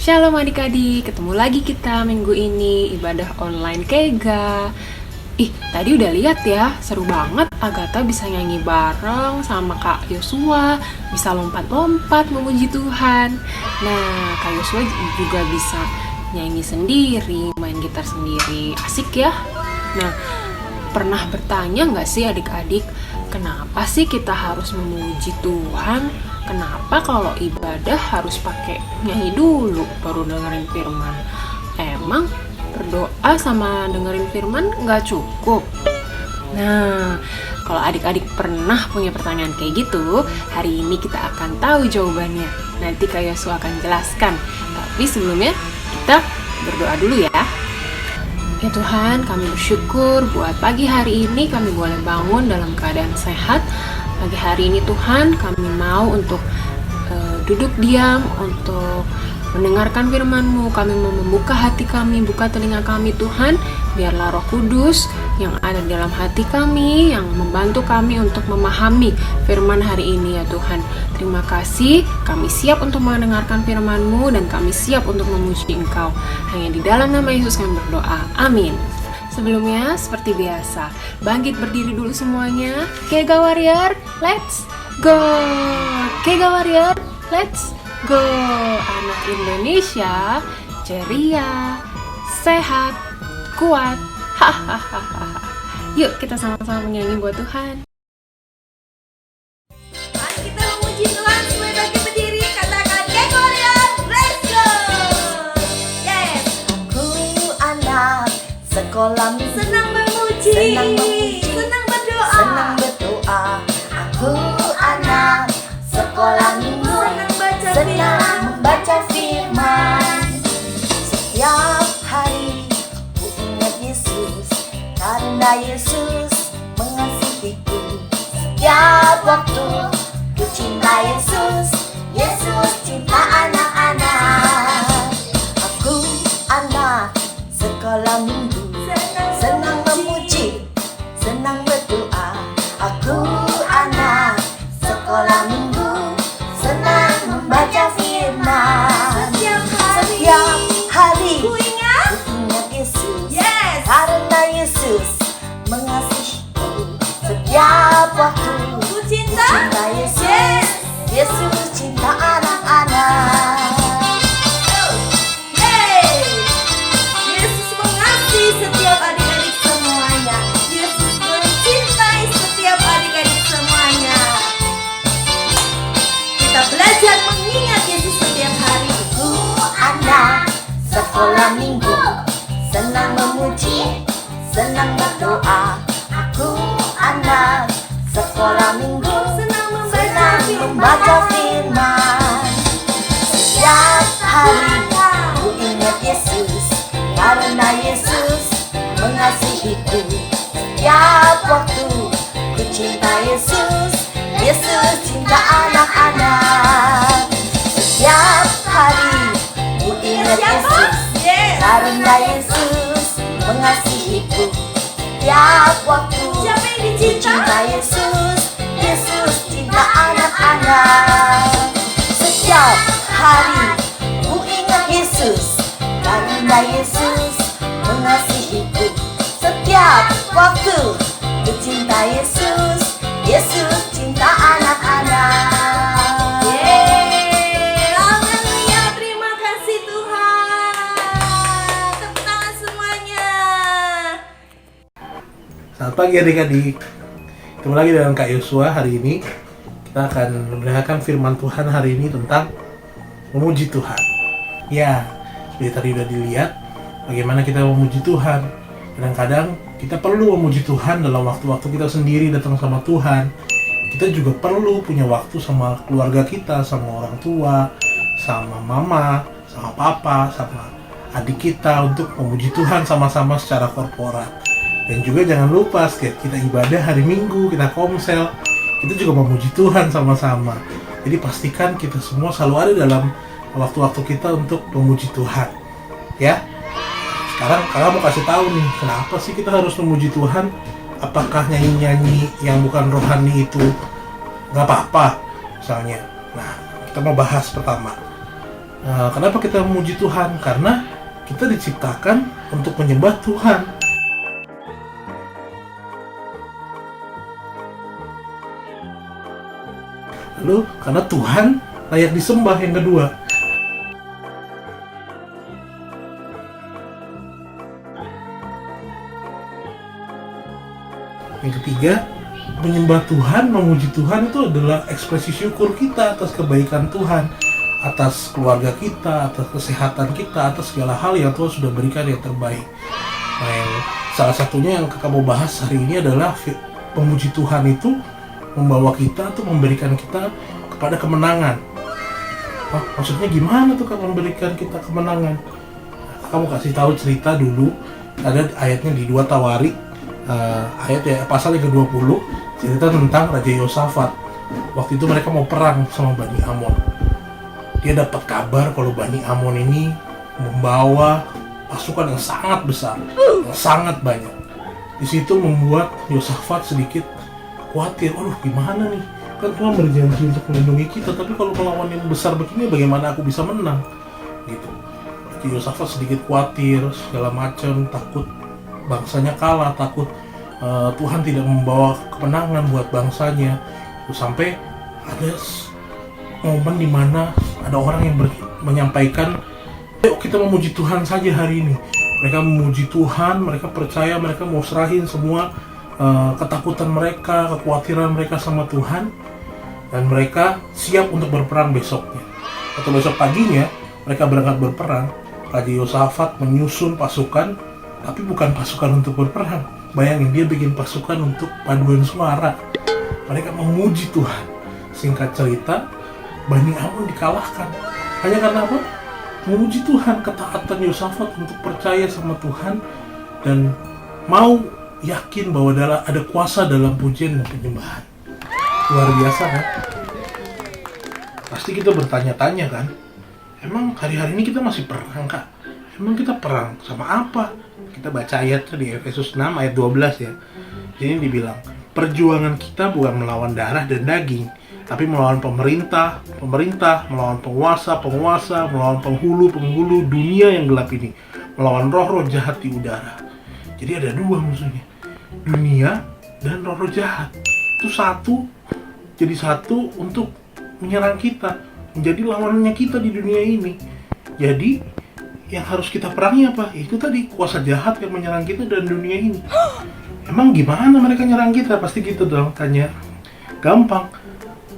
Shalom adik-adik, ketemu lagi kita minggu ini ibadah online Kega. Tadi udah lihat ya, seru banget. Agatha bisa nyanyi bareng sama Kak Yosua, bisa lompat-lompat memuji Tuhan. Nah, Kak Yosua juga bisa nyanyi sendiri, main gitar sendiri, asik ya. Nah, pernah bertanya nggak sih adik-adik, kenapa sih kita harus memuji Tuhan? Kenapa kalau ibadah harus pakai nyanyi dulu baru dengerin firman? Emang berdoa sama dengerin firman nggak cukup? Nah, kalau adik-adik pernah punya pertanyaan kayak gitu, hari ini kita akan tahu jawabannya. Nanti Kak Yosua akan jelaskan. Tapi sebelumnya kita berdoa dulu ya. Ya Tuhan, kami bersyukur buat pagi hari ini kami boleh bangun dalam keadaan sehat. Pagi hari ini Tuhan, kami mau untuk duduk diam, untuk mendengarkan firman-Mu. Kami mau membuka hati kami, buka telinga kami Tuhan. Biarlah Roh Kudus yang ada di dalam hati kami, yang membantu kami untuk memahami firman hari ini ya Tuhan. Terima kasih, kami siap untuk mendengarkan firman-Mu dan kami siap untuk memuji Engkau. Hanya di dalam nama Yesus kami berdoa, amin. Sebelumnya, seperti biasa, bangkit berdiri dulu semuanya. Kega Warrior, let's go! Kega Warrior, let's go! Anak Indonesia, ceria, sehat, kuat. Hahaha. Yuk kita sama-sama menyanyi buat Tuhan. Mari kita memuji Tuhan, semuanya bangkit berdiri, katakan Kega Warrior, let's go! Yes! Aku anak sekolah Senang memuji, senang berdoa, senang berdoa. Aku anak sekolah minggu, senang senang membaca baca firman. firman. Setiap hari ku ingat Yesus, karena Yesus mengasihiku. Setiap waktu ku cinta Yesus, Yesus cinta anak-anak. Aku anak sekolah minggu, senang memuji, senang berdoa. Aku anak sekolah minggu, senang membaca firman. Setiap hari Ku ingat, ku ingat Yesus, yes! karena Yesus mengasihiku. Setiap waktu Ku ku cinta, cinta Yesus, yes! Yesus cinta anak-anak. Hey! Yesus mengasihi setiap adik-adik semuanya. Yesus mencintai setiap adik-adik semuanya. Kita belajar mengingat Yesus setiap hari. Ku anak sekolah minggu, senang memuji, senang berdoa. Aku anak sekolah minggu, Senang senang membaca firman. Setiap hari ku ingat Yesus, karena Yesus mengasihiku. Setiap waktu ku cinta Yesus, Yesus cinta anak-anak. Setiap hari ku ingat Yesus, Yes! karena Yesus mengasihiku. Setiap waktu Siapa yang ku dicinta? cinta Yesus, Yesus cinta anak-anak. Setiap hari ku ingat Yesus, karena Yesus mengasihiku. Setiap waktu ku cinta Yesus, Yesus cinta anak-anak. Yeay, haleluya, terima kasih Tuhan. Tepuk tangan semuanya. Selamat pagi adik-adik. Ketemu lagi dengan Kak Yosua. Hari ini kita akan mendengarkan firman Tuhan hari ini tentang memuji Tuhan. Ya, seperti tadi udah dilihat bagaimana kita memuji Tuhan. Kadang-kadang kita perlu memuji Tuhan dalam waktu-waktu kita sendiri datang sama Tuhan. Kita juga perlu punya waktu sama keluarga kita, sama orang tua, sama mama, sama papa, sama adik kita untuk memuji Tuhan sama-sama secara korporat. Dan juga jangan lupa setiap kita ibadah hari Minggu, kita komsel, kita juga memuji Tuhan sama-sama. Jadi pastikan kita semua selalu ada dalam waktu-waktu kita untuk memuji Tuhan. Ya. Sekarang kakak mau kasih tahu nih, kenapa sih kita harus memuji Tuhan? Apakah nyanyi-nyanyi yang bukan rohani itu nggak apa-apa misalnya? Nah, kita mau bahas pertama. Kenapa kita memuji Tuhan? Karena kita diciptakan untuk menyembah Tuhan. Lalu karena Tuhan layak disembah yang kedua. Yang ketiga, menyembah Tuhan, memuji Tuhan itu adalah ekspresi syukur kita atas kebaikan Tuhan, atas keluarga kita, atas kesehatan kita, atas segala hal yang Tuhan sudah berikan yang terbaik. Nah, salah satunya yang kakak mau bahas hari ini adalah memuji Tuhan itu membawa kita atau memberikan kita kepada kemenangan. Maksudnya gimana tuh kalau memberikan kita kemenangan? Kamu kasih tahu cerita dulu, ada ayatnya di 2 Tawarik, pasal yang ke-20, cerita tentang Raja Yosafat. Waktu itu mereka mau perang sama Bani Amon. Dia dapat kabar kalau Bani Amon ini membawa pasukan yang sangat besar, yang sangat banyak. Di situ membuat Yosafat sedikit khawatir. Aduh, gimana nih? Kan Tuhan berjanji untuk melindungi kita, tapi kalau melawan yang besar begini, bagaimana aku bisa menang? Gitu. Jadi Yosafat sedikit khawatir, segala macam, takut bangsanya kalah, takut Tuhan tidak membawa kemenangan buat bangsanya. Sampai ada momen di mana ada orang yang menyampaikan, "Yuk kita memuji Tuhan saja hari ini." Mereka memuji Tuhan, mereka percaya, mereka mau serahin semua ketakutan mereka, kekhawatiran mereka sama Tuhan, dan mereka siap untuk berperang besoknya. Atau besok paginya mereka berangkat berperang. Raja Yosafat menyusun pasukan, tapi bukan pasukan untuk berperang. Bayangin, dia bikin pasukan untuk paduan suara. Mereka memuji Tuhan. Singkat cerita, Bani Amon dikalahkan. Hanya karena apa? Memuji Tuhan, ketaatan Yosafat untuk percaya sama Tuhan dan mau yakin bahwa ada kuasa dalam pujian dan penyembahan. Luar biasa kan? Pasti kita bertanya-tanya kan, emang hari-hari ini kita masih perang kak? Emang kita perang sama apa? Kita baca ayatnya di Efesus 6 ayat 12 ya. Jadi dibilang, perjuangan kita bukan melawan darah dan daging, tapi melawan pemerintah, melawan penguasa, melawan penghulu dunia yang gelap ini, melawan roh-roh jahat di udara. Jadi ada dua musuhnya, dunia dan roh-roh jahat. Itu jadi satu untuk menyerang kita, menjadi lawannya kita di dunia ini. Jadi yang harus kita perangi apa? Itu tadi, kuasa jahat yang menyerang kita dan dunia ini. Emang gimana mereka nyerang kita? Pasti gitu dong tanya. Gampang.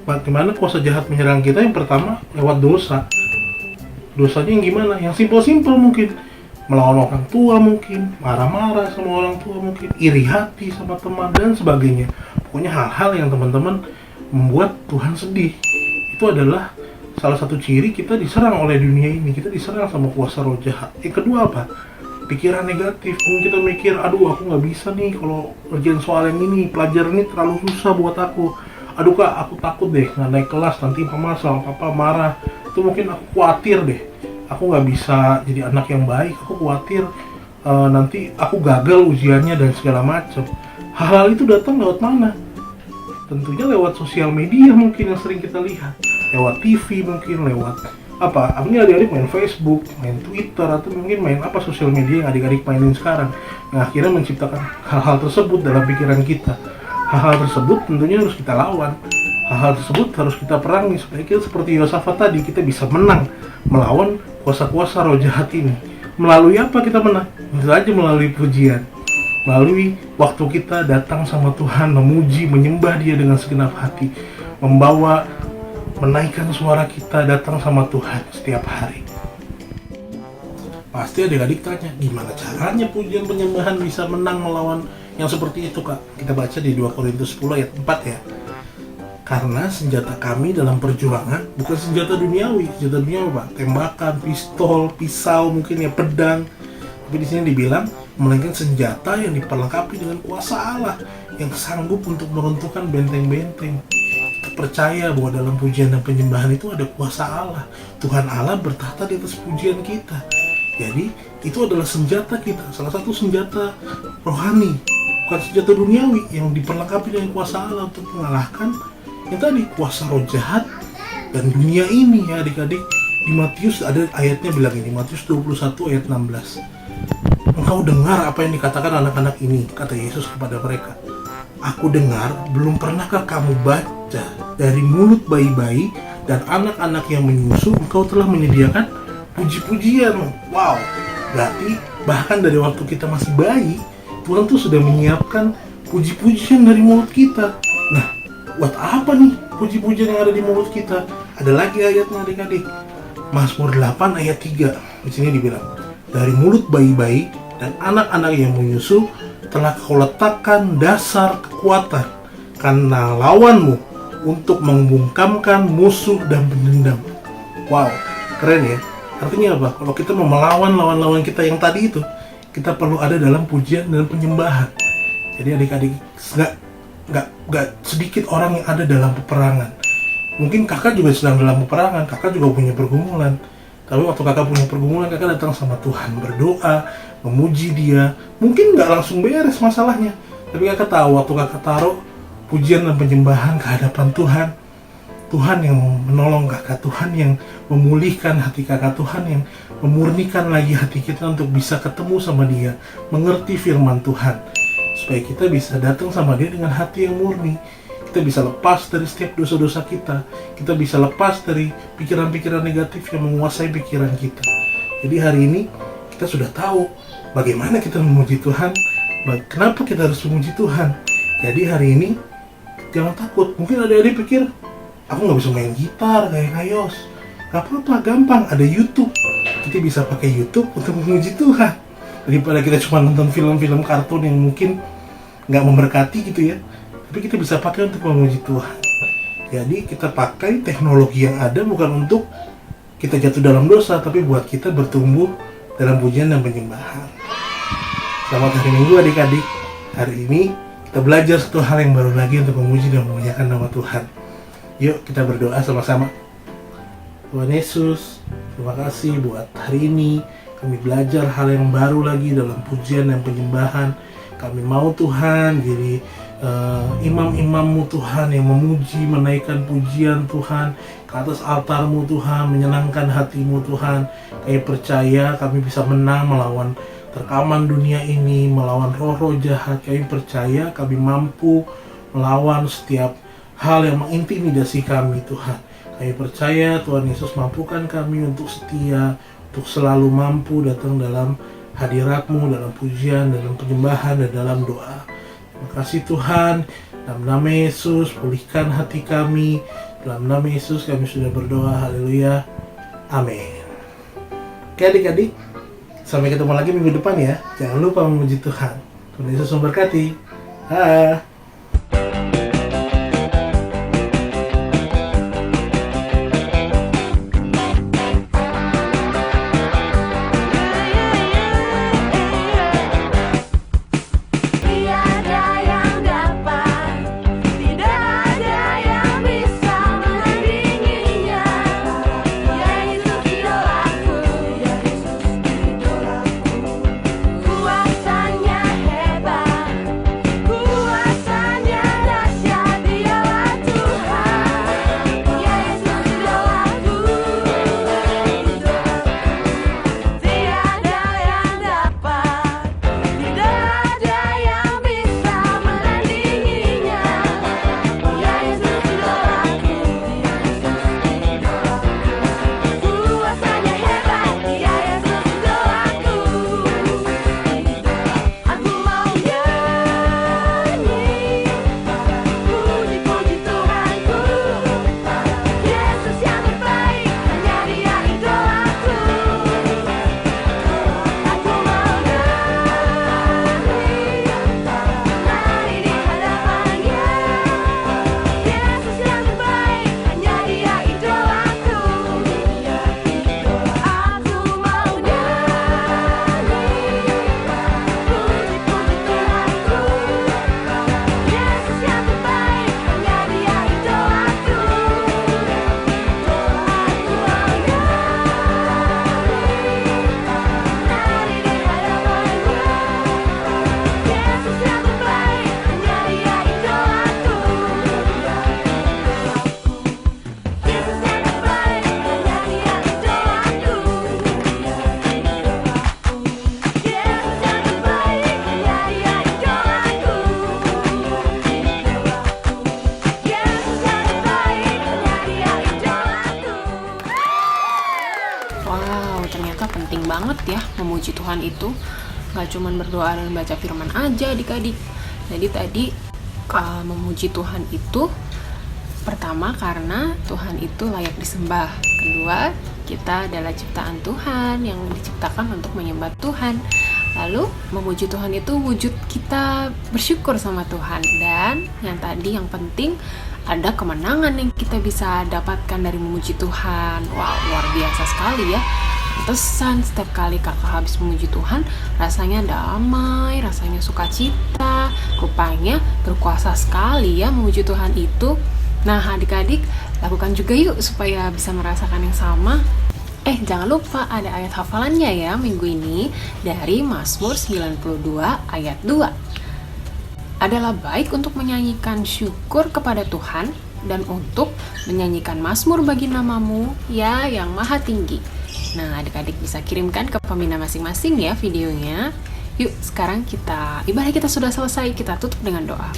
Bagaimana kuasa jahat menyerang kita? Yang pertama, lewat dosa. Dosanya yang gimana? Yang simpel-simpel mungkin. Melawan orang tua mungkin, marah-marah sama orang tua mungkin, iri hati sama teman, dan sebagainya. Pokoknya hal-hal yang teman-teman membuat Tuhan sedih. Itu adalah salah satu ciri kita diserang oleh dunia ini. Kita diserang sama kuasa roh jahat. Yang kedua apa? Pikiran negatif. Mungkin kita mikir, aduh aku nggak bisa nih kalau kerjaan soal yang ini, pelajaran ini terlalu susah buat aku. Aduh kak, aku takut deh nggak naik kelas, nanti mama sama papa marah. Itu mungkin aku khawatir deh, aku nggak bisa jadi anak yang baik. Aku khawatir nanti aku gagal ujiannya dan segala macam. Hal-hal itu datang lewat mana? Tentunya lewat sosial media mungkin yang sering kita lihat, lewat TV mungkin, lewat apa? Ini adik-adik main Facebook, main Twitter, atau mungkin main apa sosial media yang adik-adik mainin sekarang. Yang akhirnya menciptakan hal-hal tersebut dalam pikiran kita. Hal-hal tersebut tentunya harus kita lawan. Hal-hal tersebut harus kita perangi supaya kita seperti Yosafat tadi, kita bisa menang melawan kuasa-kuasa roh jahat ini. Melalui apa kita menang? Bisa aja melalui pujian. Melalui waktu kita datang sama Tuhan, memuji, menyembah Dia dengan segenap hati, menaikkan suara kita datang sama Tuhan setiap hari. Pasti adik-adik tanya, gimana caranya pujian penyembahan bisa menang melawan yang seperti itu kak? Kita baca di 2 Korintus 10 ayat 4 ya. Karena senjata kami dalam perjuangan bukan senjata duniawi. Senjata duniawi apa? Tembakan, pistol, pisau, mungkin ya pedang. Tapi di sini dibilang melainkan senjata yang diperlengkapi dengan kuasa Allah yang sanggup untuk meruntuhkan benteng-benteng. Kita percaya bahwa dalam pujian dan penyembahan itu ada kuasa Allah. Tuhan Allah bertahta di atas pujian kita. Jadi itu adalah senjata kita, salah satu senjata rohani, bukan senjata duniawi yang diperlengkapi dengan kuasa Allah untuk mengalahkan yang tadi kuasa roh jahat dan dunia ini ya adik-adik. Di Matius ada ayatnya bilang ini, Matius 21 ayat 16. Engkau dengar apa yang dikatakan anak-anak ini, kata Yesus kepada mereka. Aku dengar, belum pernahkah kamu baca dari mulut bayi-bayi dan anak-anak yang menyusu, engkau telah menyediakan puji-pujian. Wow, berarti bahkan dari waktu kita masih bayi, Tuhan tuh sudah menyiapkan puji-pujian dari mulut kita. Nah, buat apa nih puji-pujian yang ada di mulut kita? Ada lagi ayatnya adik-adik. Mazmur 8 ayat 3. Di sini dibilang, dari mulut bayi-bayi dan anak-anak yang menyusu telah kau letakkan dasar kekuatan karena lawanmu untuk membungkamkan musuh dan pendendam. Wow, keren ya. Artinya apa? Kalau kita mau melawan lawan-lawan kita yang tadi itu, kita perlu ada dalam pujian dan penyembahan. Jadi adik-adik, nggak sedikit orang yang ada dalam peperangan. Mungkin kakak juga sedang dalam peperangan, kakak juga punya pergumulan. Tapi waktu kakak punya pergumulan, kakak datang sama Tuhan, berdoa, memuji Dia. Mungkin nggak langsung beres masalahnya, tapi kakak tahu waktu kakak taruh pujian dan penyembahan ke hadapan Tuhan, Tuhan yang menolong kakak, Tuhan yang memulihkan hati kakak, Tuhan yang memurnikan lagi hati kita untuk bisa ketemu sama Dia, mengerti firman Tuhan, supaya kita bisa datang sama Dia dengan hati yang murni. Kita bisa lepas dari setiap dosa-dosa kita bisa lepas dari pikiran-pikiran negatif yang menguasai pikiran kita. Jadi hari ini kita sudah tahu bagaimana kita memuji Tuhan, kenapa kita harus memuji Tuhan. Jadi hari ini jangan takut. Mungkin adik-adik pikir, aku nggak bisa main gitar kayak Kayos. Gak apa-apa, gampang, ada YouTube. Kita bisa pakai YouTube untuk memuji Tuhan. Daripada kita cuma nonton film-film kartun yang mungkin nggak memberkati gitu ya. Tapi kita bisa pakai untuk memuji Tuhan. Jadi kita pakai teknologi yang ada bukan untuk kita jatuh dalam dosa, tapi buat kita bertumbuh dalam pujian dan penyembahan. Selamat hari Minggu adik-adik. Hari ini kita belajar satu hal yang baru lagi untuk memuji dan memuliakan nama Tuhan. Yuk kita berdoa sama-sama. Tuhan Yesus, terima kasih buat hari ini. Kami belajar hal yang baru lagi dalam pujian dan penyembahan. Kami mau Tuhan jadi imam-imam-Mu Tuhan yang memuji, menaikkan pujian Tuhan ke atas altar-Mu Tuhan, menyenangkan hati-Mu Tuhan. Kami percaya kami bisa menang melawan terkaman dunia ini, melawan roh-roh jahat. Kami percaya kami mampu melawan setiap hal yang mengintimidasi kami Tuhan. Kami percaya Tuhan Yesus mampukan kami untuk setia, untuk selalu mampu datang dalam hadirat-Mu, dalam pujian, dalam penyembahan, dan dalam doa. Terima kasih Tuhan, dalam nama Yesus pulihkan hati kami. Dalam nama Yesus kami sudah berdoa, haleluya, amin. Oke adik-adik, sampai ketemu lagi minggu depan ya. Jangan lupa memuji Tuhan. Tuhan Yesus memberkati. Dah. Kuasanya hebat, kuasa ternyata penting banget ya memuji Tuhan itu. Gak cuma berdoa dan baca firman aja adik-adik. Jadi tadi memuji Tuhan itu pertama karena Tuhan itu layak disembah. Kedua, kita adalah ciptaan Tuhan yang diciptakan untuk menyembah Tuhan. Lalu memuji Tuhan itu wujud kita bersyukur sama Tuhan. Dan yang tadi yang penting ada kemenangan yang kita bisa dapatkan dari memuji Tuhan. Wow, luar biasa sekali ya. Pantesan setiap kali kakak habis memuji Tuhan rasanya damai, rasanya sukacita. Rupanya berkuasa sekali ya memuji Tuhan itu. Nah adik-adik lakukan juga yuk supaya bisa merasakan yang sama. Jangan lupa ada ayat hafalannya ya minggu ini dari Mazmur 92 ayat 2. Adalah baik untuk menyanyikan syukur kepada Tuhan dan untuk menyanyikan mazmur bagi namamu ya yang maha tinggi. Nah adik-adik bisa kirimkan ke pembina masing-masing ya videonya. Yuk sekarang ibadah kita sudah selesai, kita tutup dengan doa.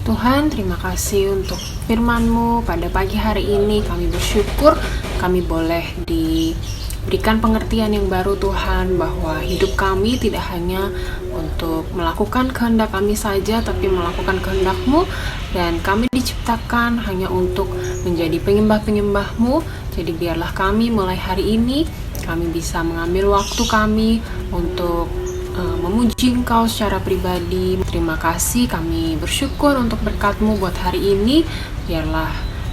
Tuhan, terima kasih untuk firman-Mu pada pagi hari ini. Kami bersyukur kami boleh diberikan pengertian yang baru Tuhan, bahwa hidup kami tidak hanya untuk melakukan kehendak kami saja, tapi melakukan kehendak-Mu, dan kami diciptakan hanya untuk menjadi penyembah-penyembah-Mu. Jadi biarlah kami mulai hari ini, kami bisa mengambil waktu kami untuk memuji Engkau secara pribadi. Terima kasih, kami bersyukur untuk berkat-Mu buat hari ini. Biarlah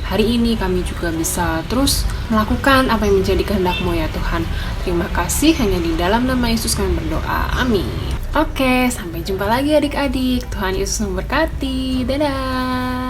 hari ini kami juga bisa terus melakukan apa yang menjadi kehendak-Mu ya Tuhan. Terima kasih, hanya di dalam nama Yesus kami berdoa, amin. Oke, sampai jumpa lagi adik-adik. Tuhan Yesus memberkati. Dadah.